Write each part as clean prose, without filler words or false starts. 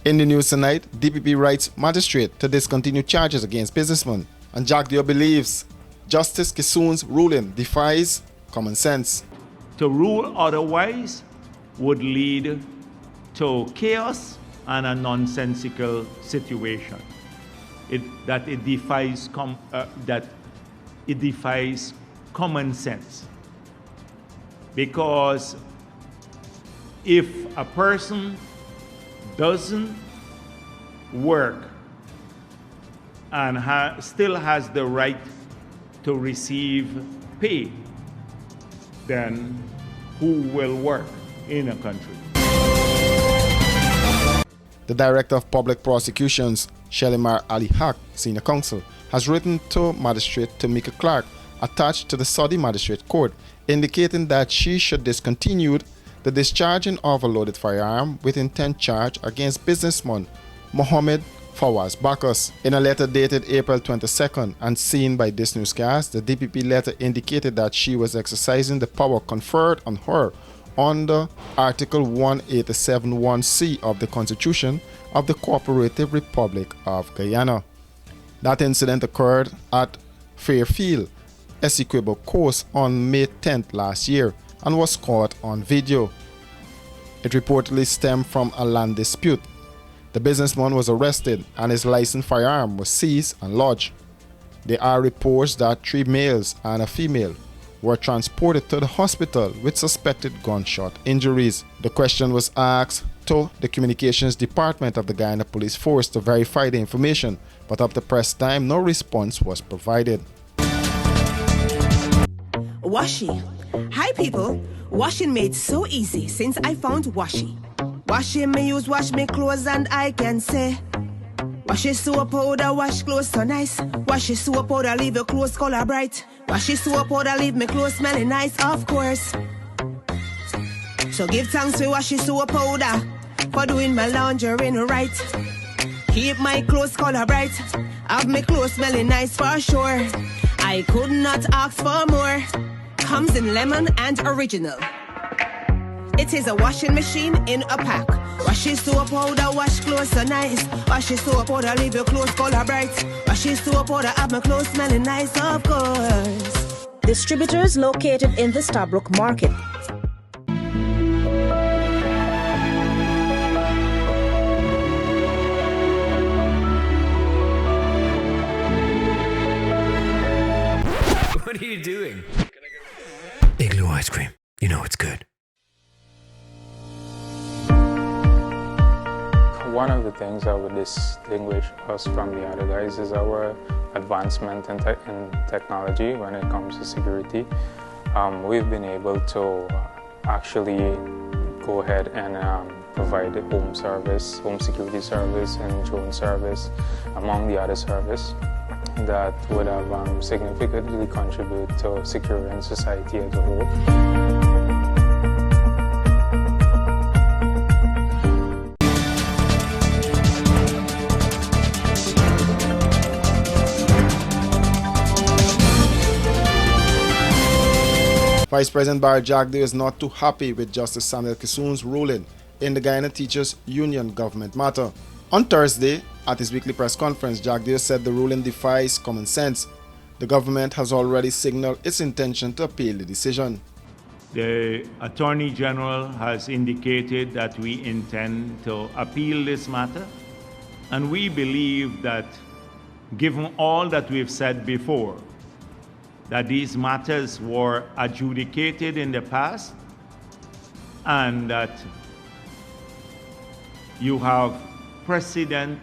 In the news tonight, DPP writes magistrate to discontinue charges against businessman, and Jack Dio believes Justice Kissoon's ruling defies common sense. To rule otherwise would lead to chaos and a nonsensical situation. It defies common sense. Because if a person doesn't work and still has the right to receive pay, then who will work in a country? The Director of Public Prosecutions, Shalimar Ali Haq, Senior Counsel, has written to Magistrate Tamika Clark, attached to the Saudi Magistrate Court, indicating that she should discontinue the discharging of a loaded firearm with intent charge against businessman Mohammed Fawaz Bakas. In a letter dated April 22nd and seen by this newscast, the DPP letter indicated that she was exercising the power conferred on her under Article 187(1)(c) of the Constitution of the Cooperative Republic of Guyana. That incident occurred at Fairfield, Essequibo Coast on May 10th last year and was caught on video. It reportedly stemmed from a land dispute. The businessman was arrested and his licensed firearm was seized and lodged. There are reports that 3 males and a female were transported to the hospital with suspected gunshot injuries. The question was asked to the Communications Department of the Guyana Police Force to verify the information, but up to press time, no response was provided. Washi. Hi people. Washing made so easy since I found Washi. Washing me use wash me clothes and I can say wash it soap powder, wash clothes so nice. Wash it soap powder, leave your clothes color bright. Wash it soap powder, leave me clothes smelling nice, of course. So give thanks to wash it soap powder for doing my laundry right. Keep my clothes color bright, have my clothes smelling nice for sure. I could not ask for more. Comes in lemon and original. It is a washing machine in a pack. Wash it soap powder, wash clothes so nice. Wash it soap powder, leave your clothes color bright. Wash it soap powder, have my clothes smelling nice, of course. Distributors located in the Stabrook Market. What are you doing? Igloo ice cream. You know it's good. One of the things that would distinguish us from the other guys is our advancement in technology when it comes to security. We've been able to actually go ahead and provide home service, home security service, and drone service, among the other service that would have significantly contributed to securing society as a whole. Vice President Barry Jack Dio is not too happy with Justice Samuel Kissoon's ruling in the Guyana Teachers Union government matter. On Thursday, at his weekly press conference, Jack Dio said the ruling defies common sense. The government has already signaled its intention to appeal the decision. The Attorney General has indicated that we intend to appeal this matter, and we believe that given all that we've said before, that these matters were adjudicated in the past and that you have precedent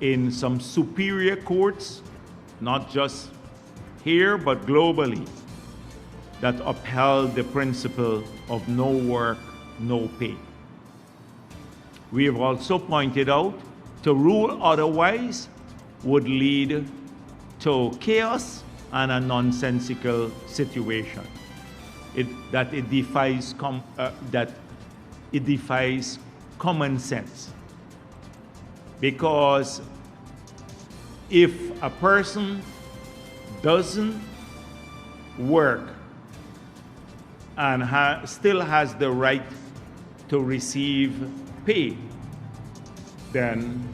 in some superior courts, not just here but globally, that upheld the principle of no work, no pay. We have also pointed out to rule otherwise would lead to chaos and a nonsensical situation. It defies common sense. Because if a person doesn't work and still has the right to receive pay, then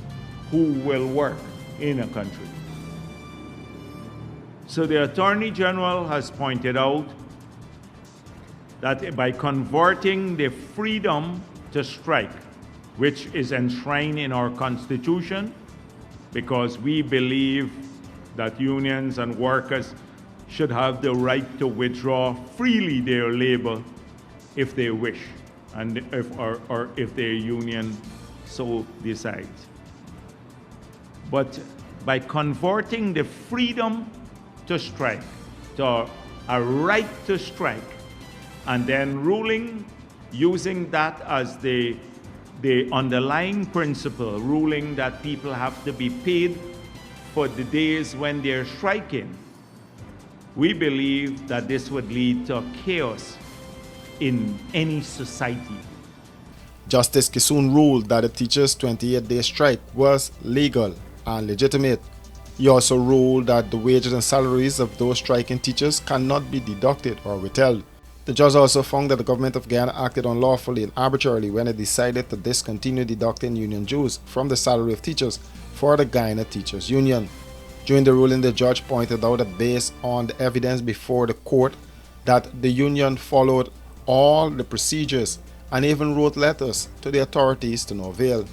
who will work in a country? So the Attorney General has pointed out that by converting the freedom to strike, which is enshrined in our Constitution, because we believe that unions and workers should have the right to withdraw freely their labor if they wish, and if their union so decides. But by converting the freedom to strike to a right to strike, and then ruling, using that as the underlying principle, ruling that people have to be paid for the days when they're striking, we believe that this would lead to chaos in any society. Justice Kissoon ruled that the teachers' 28-day strike was legal and legitimate. He also ruled that the wages and salaries of those striking teachers cannot be deducted or withheld. The judge also found that the government of Guyana acted unlawfully and arbitrarily when it decided to discontinue deducting union dues from the salary of teachers for the Guyana Teachers Union. During the ruling, the judge pointed out that based on the evidence before the court, that the union followed all the procedures and even wrote letters to the authorities to no avail.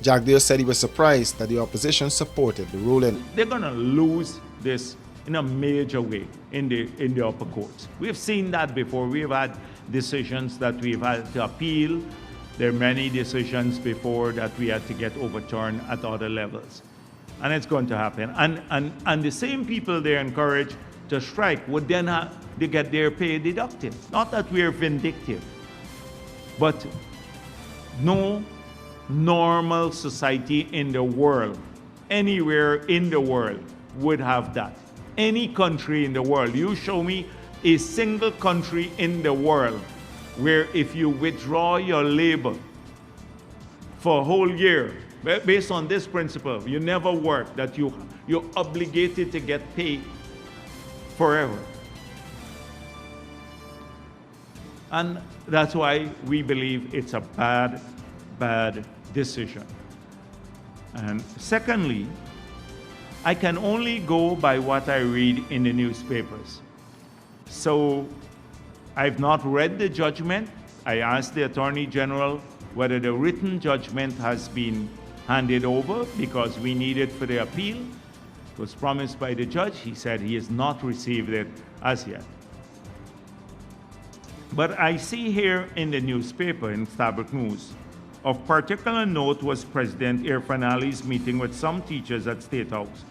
Jagdeo said he was surprised that the opposition supported the ruling. They're going to lose this in a major way in the upper courts. We've seen that before. We've had decisions that we've had to appeal. There are many decisions before that we had to get overturned at other levels. And it's going to happen. And the same people they're encouraged to strike would then have to get their pay deducted. Not that we're vindictive, but no normal society in the world, anywhere in the world, would have that. Any country in the world, you show me a single country in the world where if you withdraw your labor for a whole year, based on this principle, you never work, that you're obligated to get paid forever. And that's why we believe it's a bad decision. And secondly, I can only go by what I read in the newspapers. So I've not read the judgment. I asked the Attorney General whether the written judgment has been handed over because we need it for the appeal. It was promised by the judge. He said he has not received it as yet. But I see here in the newspaper, in Stabroek News, of particular note was President Irfan Ali's meeting with some teachers at State House,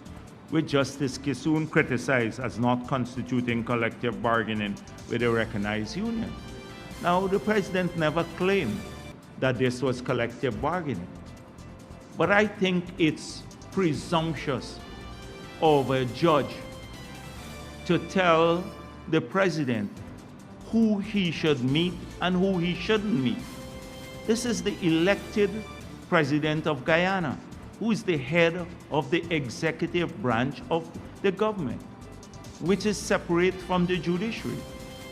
which Justice Kissoon criticized as not constituting collective bargaining with a recognized union. Now, the president never claimed that this was collective bargaining. But I think it's presumptuous of a judge to tell the president who he should meet and who he shouldn't meet. This is the elected president of Guyana, who is the head of the executive branch of the government, which is separate from the judiciary.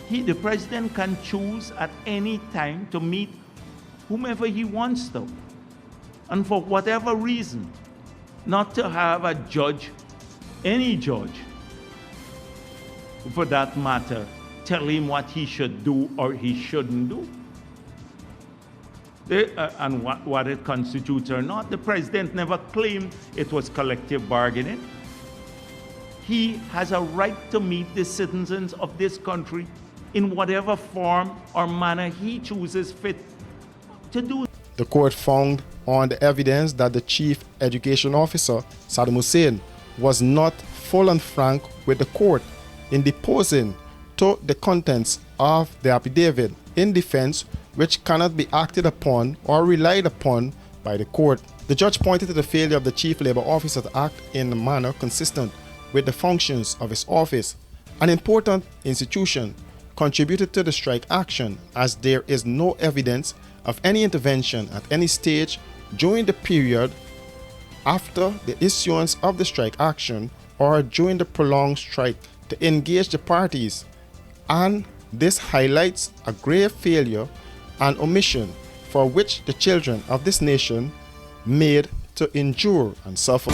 The president can choose at any time to meet whomever he wants to. And for whatever reason, not to have a judge, any judge, for that matter, tell him what he should do or he shouldn't do. And what it constitutes or not. The president never claimed it was collective bargaining. He has a right to meet the citizens of this country in whatever form or manner he chooses fit to do. The court found on the evidence that the chief education officer, Saddam Hussein, was not full and frank with the court in deposing to the contents of the affidavit in defense, which cannot be acted upon or relied upon by the court. The judge pointed to the failure of the chief labor officer to act in a manner consistent with the functions of his office. An important institution contributed to the strike action, as there is no evidence of any intervention at any stage during the period after the issuance of the strike action or during the prolonged strike to engage the parties, and this highlights a grave failure and omission for which the children of this nation made to endure and suffer.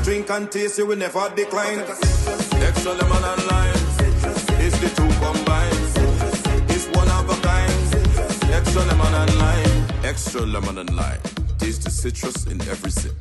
Drink and taste, you will never decline. Extra lemon and lime, it's the two combined. It's one of a kind. Extra lemon and lime, extra lemon and lime. Taste the citrus in every sip.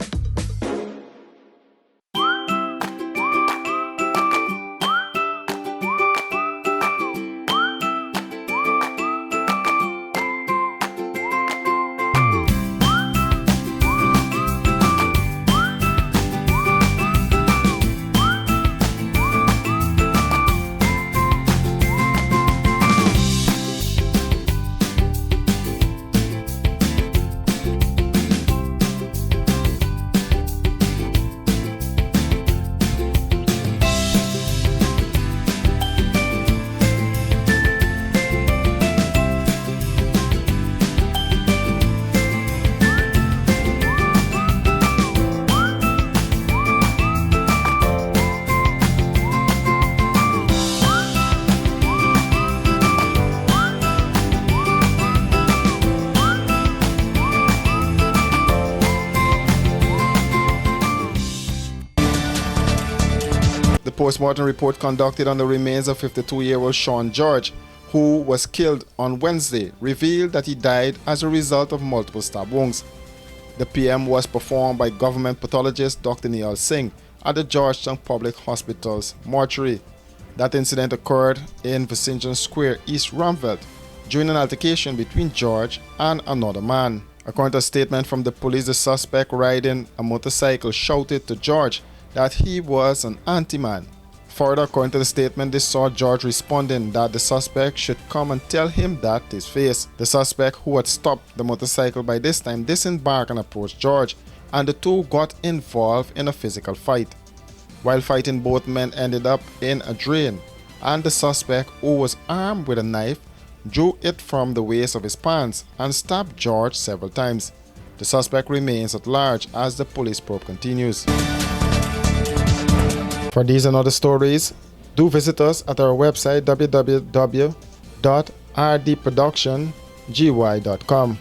The postmortem report conducted on the remains of 52-year-old Sean George, who was killed on Wednesday, revealed that he died as a result of multiple stab wounds. The PM was performed by government pathologist Dr. Neil Singh at the Georgetown Public Hospital's mortuary. That incident occurred in Vincent Square, East Ruimveldt, during an altercation between George and another man. According to a statement from the police, the suspect riding a motorcycle shouted to George that he was an anti-man. Further, according to the statement, they saw George responding that the suspect should come and tell him that his face. The suspect, who had stopped the motorcycle by this time, disembarked and approached George, and the two got involved in a physical fight. While fighting, both men ended up in a drain, and the suspect, who was armed with a knife, drew it from the waist of his pants and stabbed George several times. The suspect remains at large as the police probe continues. For these and other stories, do visit us at our website www.rdproductiongy.com.